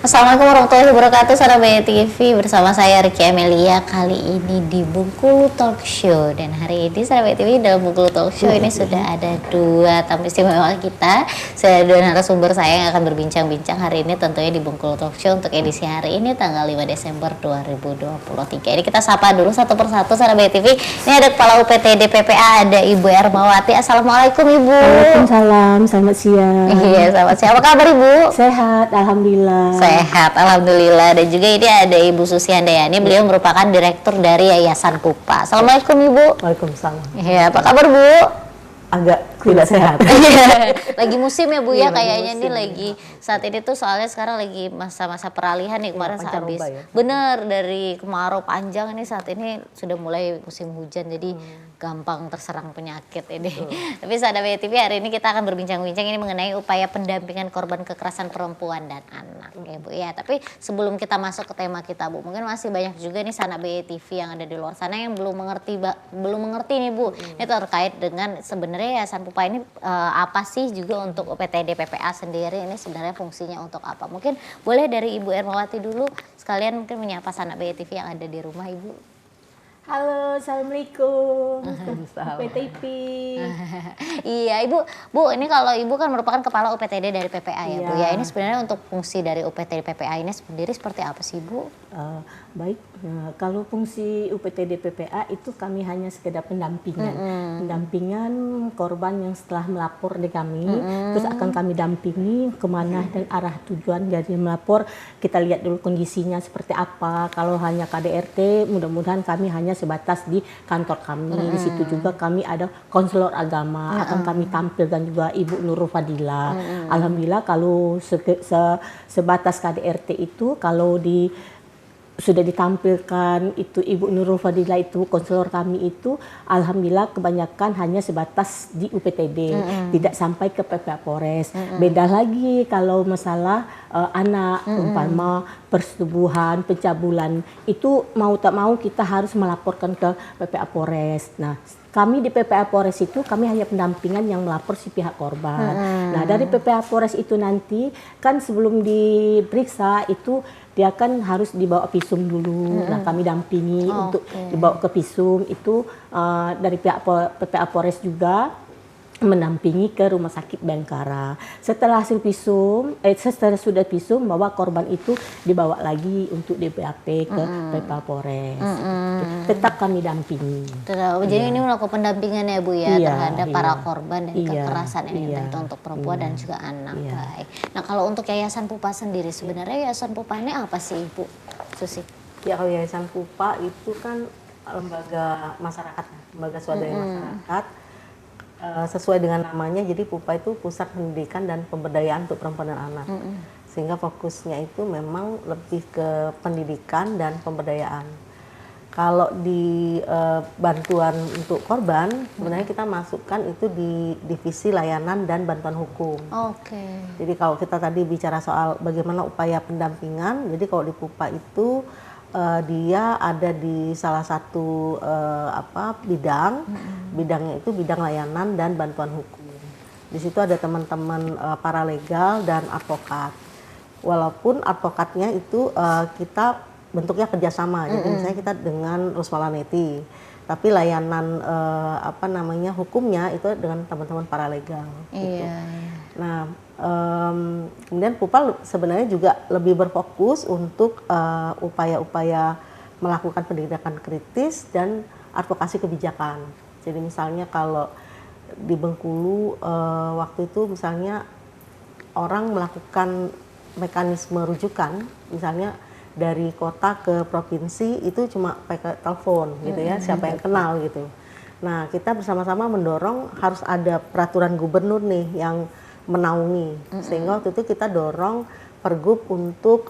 Assalamualaikum warahmatullahi wabarakatuh, sahabat TV, bersama saya Ricky Amelia kali ini di Bengkulu Talk Show. Dan hari ini sahabat TV dalam Bengkulu Talk Show ini sudah ada dua tamu istimewa kita. Saya dua narasumber saya yang akan berbincang-bincang hari ini tentunya di Bengkulu Talk Show untuk edisi hari ini tanggal 5 Desember 2023. Ini kita sapa dulu satu persatu sahabat TV. Ini ada Kepala UPTD PPA, ada Ibu Ermawati. Assalamualaikum Ibu. Waalaikumsalam, selamat siang. Iya, selamat siang. Apa kabar Ibu? Sehat, alhamdulillah. Sehat, alhamdulillah. Dan juga ini ada Ibu Susi Handayani, beliau merupakan direktur dari Yayasan Pupa. Assalamualaikum Ibu. Waalaikumsalam. Iya, apa kabar Bu? Agak tidak sehat. Lagi musim ya Bu ya, Iya, kayaknya ini musim, lagi saat ini tuh soalnya sekarang lagi masa-masa peralihan nih kemarin habis. Ya? Bener, dari kemarau panjang ini saat ini sudah mulai musim hujan jadi gampang terserang penyakit ini. Tapi sahabat TV hari ini kita akan berbincang-bincang ini mengenai upaya pendampingan korban kekerasan perempuan dan anak ya Bu ya. Tapi sebelum kita masuk ke tema kita Bu, mungkin masih banyak juga nih sahabat TV yang ada di luar sana yang belum mengerti nih Bu. Ini terkait dengan sebenarnya Yayasan Pupa ini apa sih juga untuk UPTD PPA sendiri ini sebenarnya fungsinya untuk apa? Mungkin boleh dari Ibu Ermawati dulu sekalian mungkin menyapa sahabat TV yang ada di rumah Ibu. Halo, assalamualaikum. UPTP. Iya Ibu, ini kalau Ibu kan merupakan kepala UPTD dari PPA ya Bu ya. Ini sebenarnya untuk fungsi dari UPTD PPA ini sendiri seperti apa sih Bu? Baik, kalau fungsi UPTD PPA itu kami hanya sekedar pendampingan. Pendampingan korban yang setelah melapor di kami, terus akan kami dampingi kemana dan arah tujuan dari melapor. Kita lihat dulu kondisinya seperti apa. Kalau hanya KDRT, mudah-mudahan kami hanya sebatas di kantor kami. Di situ juga kami ada konselor agama, akan kami tampilkan juga Ibu Nurul Fadila. Alhamdulillah kalau sebatas KDRT itu kalau sudah ditampilkan itu Ibu Nurul Fadila itu konselor kami itu alhamdulillah kebanyakan hanya sebatas di UPTD, tidak sampai ke PPA Polres. Beda lagi kalau masalah anak umpama persetubuhan, pencabulan itu mau tak mau kita harus melaporkan ke PPA Polres. Nah, kami di PPA Polres itu kami hanya pendampingan yang melapor si pihak korban. Nah, dari PPA Polres itu nanti kan sebelum diperiksa itu dia kan harus dibawa visum dulu. Nah, kami dampingi untuk dibawa ke visum itu dari pihak PPA Polres juga mendampingi ke Rumah Sakit Bayangkara. Setelah hasil visum, setelah sudah visum bahwa korban itu dibawa lagi untuk DPAP ke PPA Polres. Tetap kami dampingi. Jadi ini melakukan pendampingan ya Bu ya terhadap para korban dan kekerasan ini tentu untuk perempuan dan juga anak. Baik. Nah kalau untuk Yayasan Pupa sendiri sebenarnya Yayasan Pupa ini apa sih Ibu Susi? Ya kalau Yayasan Pupa itu kan lembaga masyarakat, lembaga swadaya masyarakat. Sesuai dengan namanya, jadi Pupa itu Pusat Pendidikan dan Pemberdayaan untuk Perempuan dan Anak. Sehingga fokusnya itu memang lebih ke pendidikan dan pemberdayaan. Kalau di bantuan untuk korban, sebenarnya kita masukkan itu di divisi layanan dan bantuan hukum. Jadi kalau kita tadi bicara soal bagaimana upaya pendampingan, jadi kalau di Pupa itu dia ada di salah satu bidang, bidangnya itu bidang layanan dan bantuan hukum. Di situ ada teman-teman paralegal dan advokat. Walaupun advokatnya itu kita bentuknya kerjasama, jadi misalnya kita dengan Rusmala Neti, tapi layanan hukumnya itu dengan teman-teman paralegal. Gitu. Nah, kemudian Pupa sebenarnya juga lebih berfokus untuk upaya-upaya melakukan pendidikan kritis dan advokasi kebijakan. Jadi misalnya kalau di Bengkulu waktu itu misalnya orang melakukan mekanisme rujukan, misalnya dari kota ke provinsi itu cuma pakai telepon gitu ya, siapa yang kenal gitu. Nah, kita bersama-sama mendorong harus ada peraturan gubernur nih yang menaungi, sehingga waktu itu kita dorong Pergub untuk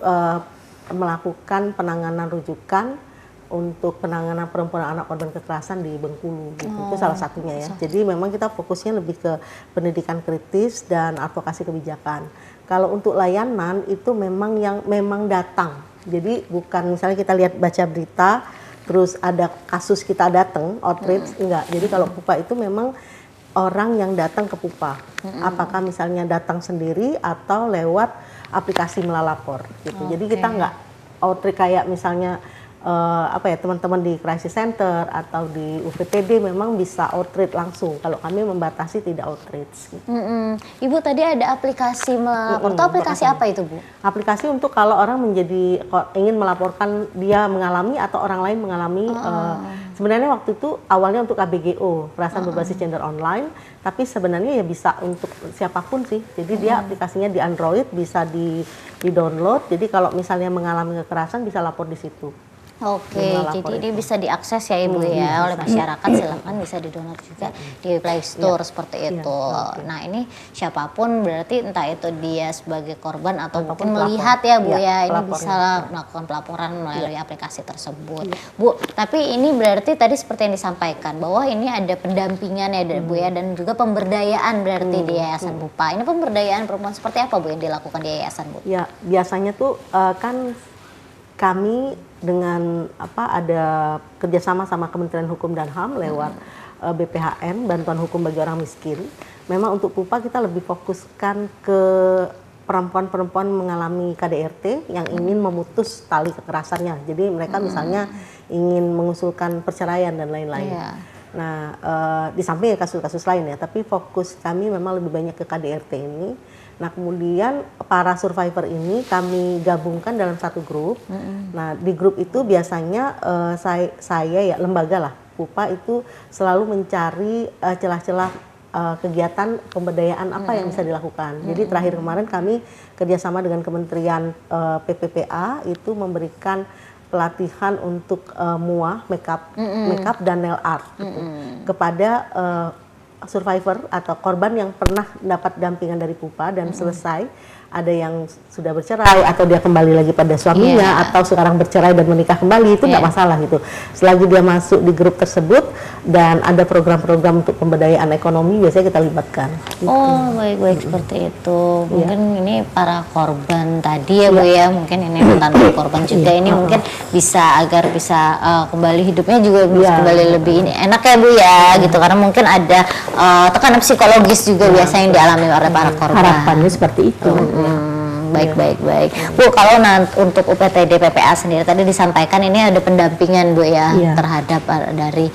melakukan penanganan rujukan untuk penanganan perempuan dan anak korban kekerasan di Bengkulu gitu. Itu salah satunya ya. Jadi memang kita fokusnya lebih ke pendidikan kritis dan advokasi kebijakan. Kalau untuk layanan itu memang datang. Jadi bukan misalnya kita lihat baca berita terus ada kasus kita datang outreach, enggak. Jadi kalau Pupa itu memang orang yang datang ke Pupa. Apakah misalnya datang sendiri atau lewat aplikasi Melalapor gitu. Jadi Oke. kita nggak outreach kayak misalnya teman-teman di crisis center atau di UPTD memang bisa outreach langsung. Kalau kami membatasi tidak outreach. Gitu. Ibu tadi ada aplikasi melapor. Itu aplikasi apa itu, Bu? Aplikasi untuk kalau orang ingin melaporkan dia mengalami atau orang lain mengalami. Sebenarnya waktu itu awalnya untuk KBGO, perasaan berbasis gender online, tapi sebenarnya ya bisa untuk siapapun sih. Jadi dia aplikasinya di Android bisa di-download. Jadi kalau misalnya mengalami kekerasan bisa lapor di situ. Oke, jadi ini bisa diakses ya Ibu ya oleh masyarakat, silakan bisa di-download juga di Play Store seperti itu. Nah ini siapapun berarti entah itu dia sebagai korban atau mungkin melihat ya Bu ya, ini bisa melakukan pelaporan melalui aplikasi tersebut. Bu, tapi ini berarti tadi seperti yang disampaikan bahwa ini ada pendampingan ya Bu ya, dan juga pemberdayaan berarti di Yayasan Pupa. Ini pemberdayaan perempuan seperti apa Bu yang dilakukan di Yayasan Bu? Ya biasanya tuh kan kami dengan ada kerjasama sama Kementerian Hukum dan HAM lewat BPHM, Bantuan Hukum Bagi Orang Miskin. Memang untuk Pupa kita lebih fokuskan ke perempuan-perempuan mengalami KDRT yang ingin memutus tali kekerasannya. Jadi mereka misalnya ingin mengusulkan perceraian dan lain-lain. Nah, di samping kasus-kasus lain ya, tapi fokus kami memang lebih banyak ke KDRT ini. Nah, kemudian para survivor ini kami gabungkan dalam satu grup. Nah, di grup itu biasanya saya ya lembaga lah, Pupa itu selalu mencari celah-celah kegiatan pemberdayaan apa yang bisa dilakukan. Jadi terakhir kemarin kami kerjasama dengan Kementerian PPPA itu memberikan pelatihan untuk MUA, makeup dan nail art gitu, kepada survivor atau korban yang pernah dapat dampingan dari Pupa dan selesai, ada yang sudah bercerai atau dia kembali lagi pada suaminya atau sekarang bercerai dan menikah kembali, itu nggak masalah gitu. Selagi dia masuk di grup tersebut dan ada program-program untuk pemberdayaan ekonomi, biasanya kita libatkan. Gitu. Oh, baik-baik seperti itu. Mungkin ini para korban tadi ya Bu ya, mungkin ini mantan korban juga ini mungkin bisa agar bisa kembali hidupnya juga bisa kembali lebih ini enak ya Bu ya, gitu, karena mungkin ada tekanan psikologis juga biasanya yang dialami oleh para korban. Harapannya seperti itu. Baik. Bu, kalau untuk UPTD PPA sendiri tadi disampaikan ini ada pendampingan Bu ya terhadap dari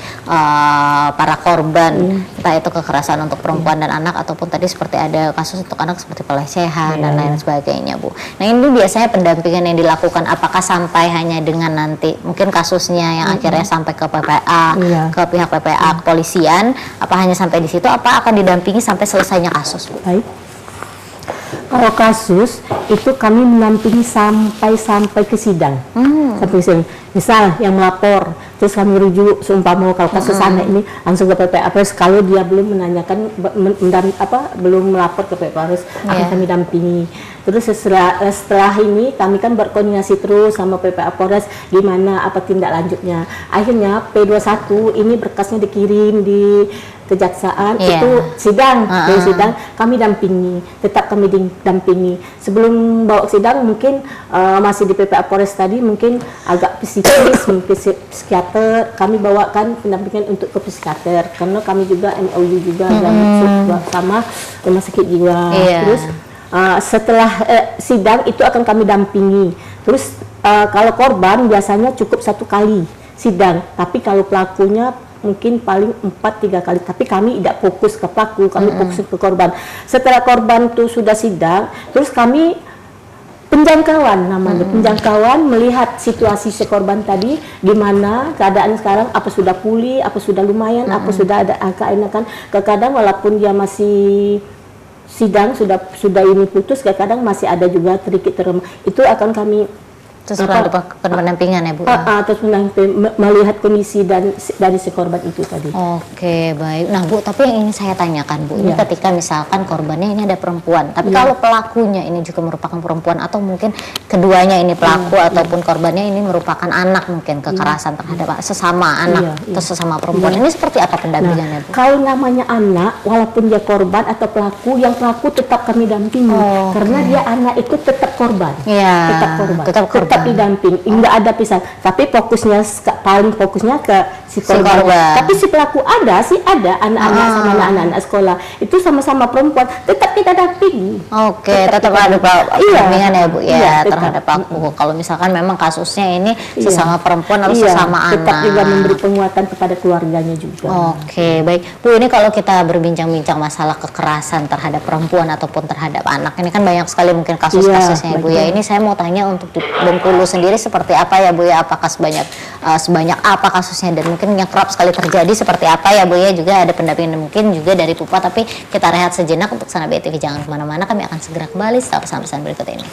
para korban, entah itu kekerasan untuk perempuan dan anak ataupun tadi seperti ada kasus untuk anak seperti pelecehan dan lain sebagainya Bu. Nah ini biasanya pendampingan yang dilakukan apakah sampai hanya dengan nanti mungkin kasusnya yang akhirnya sampai ke PPA, ke pihak PPA, kepolisian, apa hanya sampai di situ, apa akan didampingi sampai selesainya kasus Bu? Baik. Kalau kasus itu kami menampingi sampai ke sidang. Sampai sidang. Misal yang melapor, terus kami rujuk seumpama kalau kasus anak ini langsung ke PPA. Kalau dia belum menanyakan belum melapor ke PPA akan kami dampingi. Terus setelah ini kami kan berkoordinasi terus sama PPA Polres gimana apa tindak lanjutnya. Akhirnya P21 ini berkasnya dikirim di kejaksaan, itu sidang, dari sidang kami dampingi, tetap kami dampingi. Sebelum bawa sidang mungkin masih di PPA Polres tadi mungkin agak psikis, mungkin psikiater, kami bawakan pendampingan untuk ke psikiater karena kami juga MOU juga sama rumah sakit jiwa. Terus setelah sidang itu akan kami dampingi. Terus kalau korban biasanya cukup 1 kali sidang, tapi kalau pelakunya mungkin paling 4-3 kali, tapi kami tidak fokus ke pelaku, kami fokus ke korban. Setelah korban itu sudah sidang, terus kami penjangkauan namanya, penjangkauan melihat situasi si korban tadi, gimana keadaan sekarang, apa sudah pulih, apa sudah lumayan, apa sudah ada keenakan. Kadang walaupun dia masih sidang sudah ini putus, kadang masih ada juga sedikit remah. Itu akan kami pendampingan ya Bu? Terus melihat kondisi dari si korban itu tadi. Oke, baik. Nah Bu, tapi yang ingin saya tanyakan Bu, ini ketika misalkan korbannya ini ada perempuan, tapi kalau pelakunya ini juga merupakan perempuan atau mungkin keduanya ini pelaku ataupun korbannya ini merupakan anak, mungkin kekerasan terhadap sesama anak atau sesama perempuan, ini seperti apa pendampingannya Bu? Kalau namanya anak, walaupun dia korban atau pelaku, yang pelaku tetap kami dampingi karena dia anak itu tetap korban, tetap korban, tetap didamping, enggak ada pisah. Tapi paling fokusnya ke si Si korban. korban. Tapi si pelaku ada anak-anak sama anak-anak sekolah itu sama-sama perempuan, tetap kita dampingi. Oke, tetap ada Iya. pendampingan ya Bu ya Iya, tetap. terhadap aku. Kalau misalkan memang kasusnya ini Iya. sesama perempuan atau Iya, sesama tetap anak. juga memberi penguatan kepada keluarganya juga. Oke, baik. Bu, ini kalau kita berbincang-bincang masalah kekerasan terhadap perempuan ataupun terhadap anak, ini kan banyak sekali mungkin kasus-kasusnya Iya, Bu ya. betul. Ini saya mau tanya untuk di Bengkulu sendiri seperti apa ya Bu ya? Apakah sebanyak apa kasusnya dan mungkin yang kerap sekali terjadi seperti apa ya Bu ya? Juga ada pendampingan mungkin juga dari Pupa, tapi kita rehat sejenak untuk Sana BTV, jangan kemana-mana, kami akan segera kembali setelah pesan-pesan berikut ini.